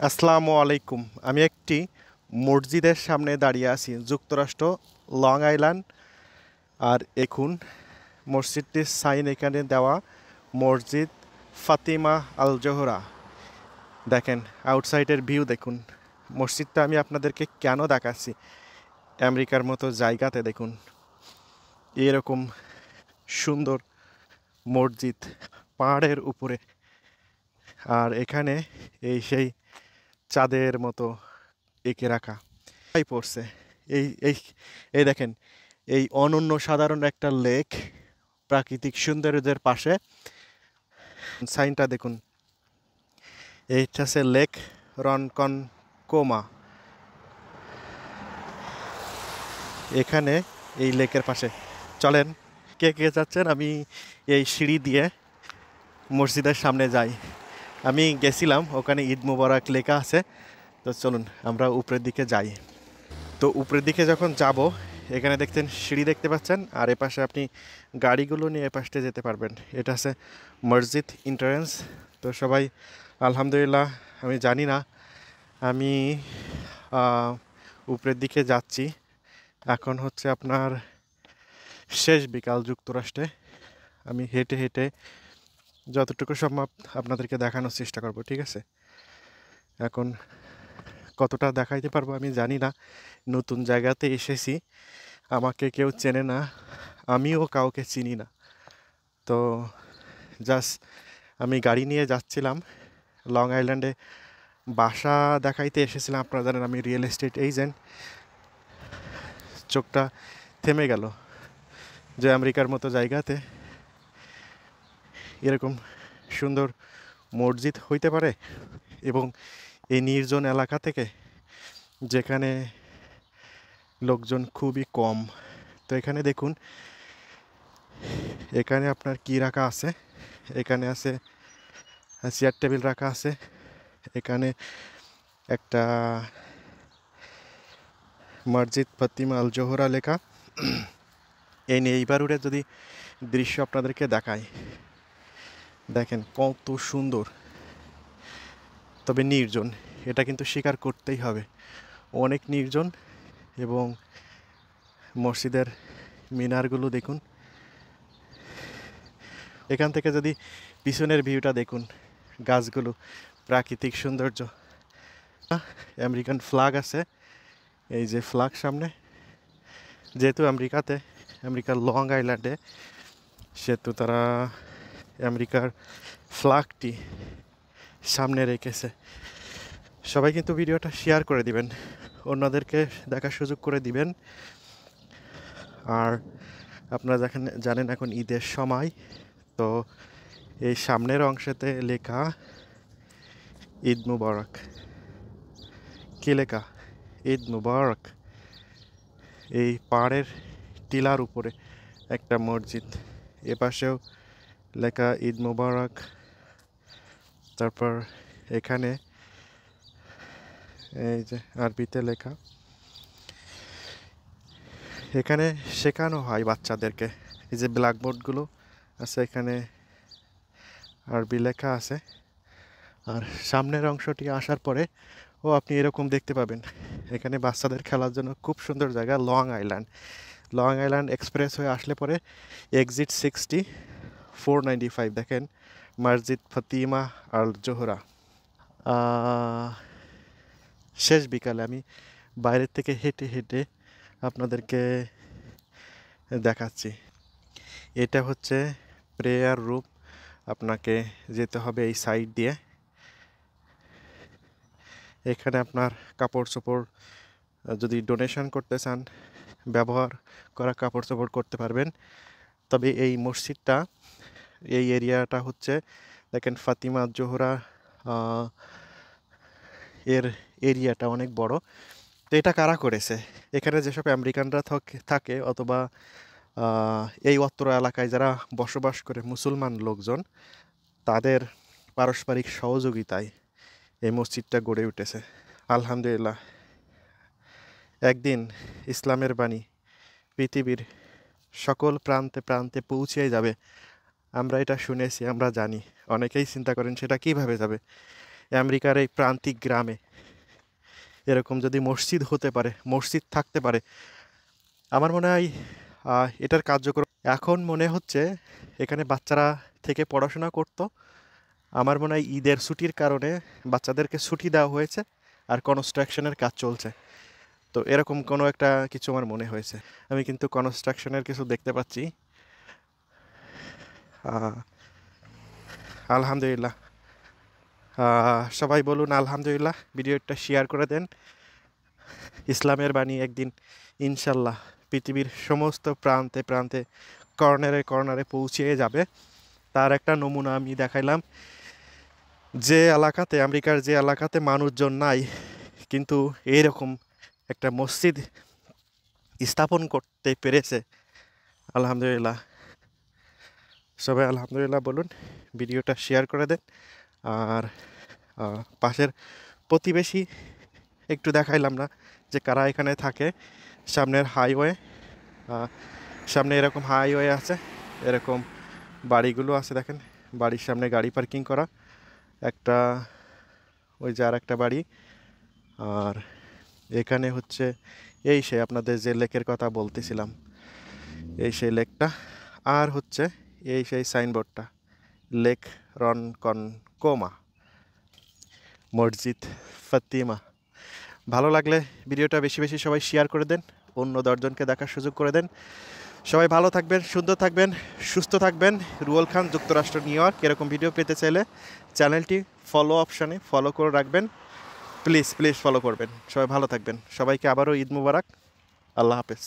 আসসালামু আলাইকুম। আমি একটি মসজিদের সামনে দাঁড়িয়ে আছি, যুক্তরাষ্ট্র, লং আইল্যান্ড। আর এখন মসজিদটির সাইন এখানে দেওয়া, মসজিদ ফাতিমা আল জোহরা। দেখেন আউটসাইডের ভিউ দেখুন। মসজিদটা আমি আপনাদেরকে কেন দেখাচ্ছি, আমেরিকার মতো জায়গাতে দেখুন এরকম সুন্দর মসজিদ পাহাড়ের উপরে। আর এখানে সেই চাঁদের মতো এঁকে রাখা পড়ছে। এই এই এই দেখেন, এই অনন্য সাধারণ একটা লেক প্রাকৃতিক সৌন্দর্যের পাশে। সাইনটা দেখুন, এইটা হচ্ছে লেক রনকনকোমা। এখানে এই লেকের পাশে চলেন, কে কে যাচ্ছেন? আমি এই সিঁড়ি দিয়ে মসজিদের সামনে যাই। আমি গেছিলাম, ওখানে ঈদ মুবারক লেখা আছে। তো চলুন আমরা উপরের দিকে যাই। তো উপরের দিকে যখন যাব, এখানে দেখছেন সিঁড়ি দেখতে পাচ্ছেন, আর এপাশে আপনি গাড়িগুলো নিয়ে এপাশে যেতে পারবেন। এটা আছে মসজিদ এন্ট্রান্স। তো সবাই আলহামদুলিল্লাহ, আমি জানি না, আমি উপরের দিকে যাচ্ছি। এখন হচ্ছে আপনার শেষ বিকাল যুক্তরাষ্ট্রে। আমি হেঁটে হেঁটে যতটুকু সম্ভব আপনাদেরকে দেখানোর চেষ্টা করব, ঠিক আছে? এখন কতটা দেখাইতে পারবো আমি জানি না, নতুন জায়গাতে এসেছি, আমাকে কেউ চেনে না, আমিও কাউকে চিনি না। তো জাস্ট আমি গাড়ি নিয়ে যাচ্ছিলাম লং আইল্যান্ডে। বাসা দেখাইতে এসেছিলাম, আপনারা জানেন আমি রিয়েল এস্টেট এজেন্ট। চোখটা থেমে গেল যে আমেরিকার মতো জায়গাতে এরকম সুন্দর মসজিদ হইতে পারে, এবং এই নির্জন এলাকা থেকে, যেখানে লোকজন খুবই কম। তো এখানে দেখুন, এখানে আপনার কি রাখা আছে? এখানে আছে চেয়ার টেবিল রাখা আছে। এখানে একটা মসজিদ ফাতিমা আল জোহরা লেখা। এই নেইবারহুডের যদি দৃশ্য আপনাদেরকে দেখায়, দেখেন কত সুন্দর, তবে নির্জন। এটা কিন্তু স্বীকার করতেই হবে, অনেক নির্জন। এবং মসজিদের মিনারগুলো দেখুন। এখান থেকে যদি পিছনের ভিউটা দেখুন, গাছগুলো, প্রাকৃতিক সৌন্দর্য। আমেরিকান ফ্ল্যাগ আছে, এই যে ফ্ল্যাগ সামনে। যেহেতু আমেরিকার লং আইল্যান্ডে, সেহেতু তারা আমেরিকার ফ্ল্যাগটি সামনে রেখেছে। সবাই কিন্তু ভিডিওটা শেয়ার করে দিবেন, অন্যদেরকে দেখার সুযোগ করে দিবেন। আর আপনারা জানেন এখন ঈদের সময়, তো এই সামনের অংশেতে লেখা ঈদ মুবারক। কি লেখা? ঈদ মুবারক। এই পাহাড়ের টিলার উপরে একটা মসজিদ, এপাশেও লেখা ঈদ মুবারক। তারপর এখানে এই যে আরবিতে লেখা। এখানে শেখানো হয় বাচ্চাদেরকে। এই যে ব্ল্যাকবোর্ডগুলো আছে, এখানে আরবি লেখা আছে। আর সামনের অংশটি আসার পরে আপনি এরকম দেখতে পাবেন, এখানে বাচ্চাদের খেলার জন্য খুব সুন্দর জায়গা। লং আইল্যান্ড এক্সপ্রেস হয়ে আসলে পরে এক্সিট 495 দেখেন, মসজিদ ফাতিমা আল জোহরা। শেষ বিকালে আমি বাইরের থেকে হেঁটে হেঁটে আপনাদেরকে দেখাচ্ছি। এটা হচ্ছে প্রেয়ার রুম। আপনাকে যেতে হবে এই সাইড দিয়ে। এখানে আপনার কাপড় চোপড় যদি ডোনেশন করতে চান, ব্যবহার করা কাপড় চোপড় করতে পারবেন। তবে এই মসজিদটা, এই এরিয়াটা হচ্ছে দেখেন ফাতিমা জোহরা, এর এরিয়াটা অনেক বড়। তো এটা কারা করেছে? এখানে যেসব আমেরিকানরা থাকে, অথবা এই অত্র এলাকায় যারা বসবাস করে মুসলমান লোকজন, তাদের পারস্পরিক সহযোগিতায় এই মসজিদটা গড়ে উঠেছে। আলহামদুলিল্লাহ, একদিন ইসলামের বাণী পৃথিবীর সকল প্রান্তে প্রান্তে পৌঁছে যাবে। আমরা এটা শুনেছি, আমরা জানি। অনেকেই চিন্তা করেন সেটা কিভাবে যাবে। আমেরিকার এই প্রান্তিক গ্রামে এরকম যদি মসজিদ হতে পারে, মসজিদ থাকতে পারে, আমার মনে হয় এটার কার্যক্রম এখন মনে হচ্ছে এখানে বাচ্চারা থেকে পড়াশোনা করতো। আমার মনে হয় ঈদের ছুটির কারণে বাচ্চাদেরকে ছুটি দেওয়া হয়েছে আর কনস্ট্রাকশনের কাজ চলছে। তো এরকম কোনো একটা কিছু আমার মনে হয়েছে। আমি কিন্তু কনস্ট্রাকশনের কিছু দেখতে পাচ্ছি। আহ, আলহামদুলিল্লাহ। সবাই বলুন আলহামদুলিল্লাহ, ভিডিওটা শেয়ার করে দেন। ইসলামের বাণী একদিন ইনশাল্লাহ পৃথিবীর সমস্ত প্রান্তে প্রান্তে, কর্নারে কর্নারে পৌঁছে যাবে। তার একটা নমুনা আমি দেখাইলাম। যে এলাকাতে, আমেরিকার যে এলাকাতে মানুষজন নাই, কিন্তু এইরকম একটা মসজিদ স্থাপন করতে পেরেছে, আলহামদুলিল্লাহ। সবাই আলহামদুলিল্লাহ বলুন, ভিডিওটা শেয়ার করে দেন। আর পাশের প্রতিবেশী একটু দেখাইলাম না যে কারা এখানে থাকে। সামনের হাইওয়ে, সামনে এরকম হাইওয়ে আছে, এরকম বাড়িগুলো আছে, দেখেন বাড়ির সামনে গাড়ি পার্কিং করা, একটা ওই যে আর একটা বাড়ি। আর এখানে হচ্ছে এই সে আপনাদের যে লেকের কথা বলতেছিলাম, এই সেই লেকটা। আর হচ্ছে এই সেই সাইনবোর্ডটা, লেক রনকনকোমা, মসজিদ ফাতিমা। ভালো লাগলে ভিডিওটা বেশি বেশি সবাই শেয়ার করে দেন, অন্য 10জনকে দেখার সুযোগ করে দেন। সবাই ভালো থাকবেন, সুন্দর থাকবেন, সুস্থ থাকবেন। রুয়েল খান, যুক্তরাষ্ট্র, নিউ ইয়র্ক। এরকম ভিডিও পেতে চাইলে চ্যানেলটি ফলো অপশানে ফলো করে রাখবেন। প্লিজ প্লিজ ফলো করবেন। সবাই ভালো থাকবেন। সবাইকে আবারও ঈদ মুবারক। আল্লাহ হাফেজ।